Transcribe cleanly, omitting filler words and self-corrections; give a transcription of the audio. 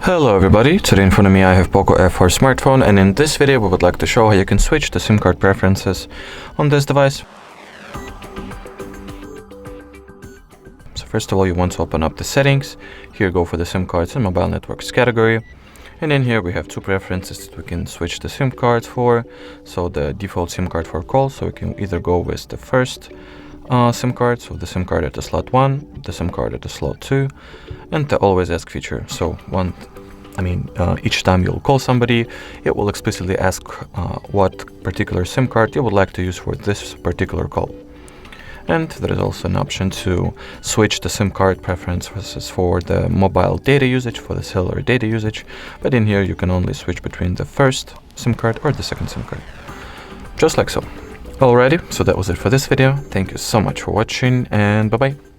Hello everybody, today in front of me I have POCO F4 smartphone, and in this video we would like to show how you can switch the SIM card preferences on this device. So first of all, you want to open up the settings. Here go for the SIM cards and mobile networks category. And in here we have two preferences that we can switch the SIM cards for. So the default SIM card for calls, so we can either go with the first SIM card, so the SIM card at the slot 1, the SIM card at the slot 2, and the always ask feature. So each time you'll call somebody, it will explicitly ask what particular SIM card you would like to use for this particular call. And there is also an option to switch the SIM card preferences for the mobile data usage, for the cellular data usage, but in here you can only switch between the first SIM card or the second SIM card. Just like so. Alrighty, so that was it for this video. Thank you so much for watching, and bye bye.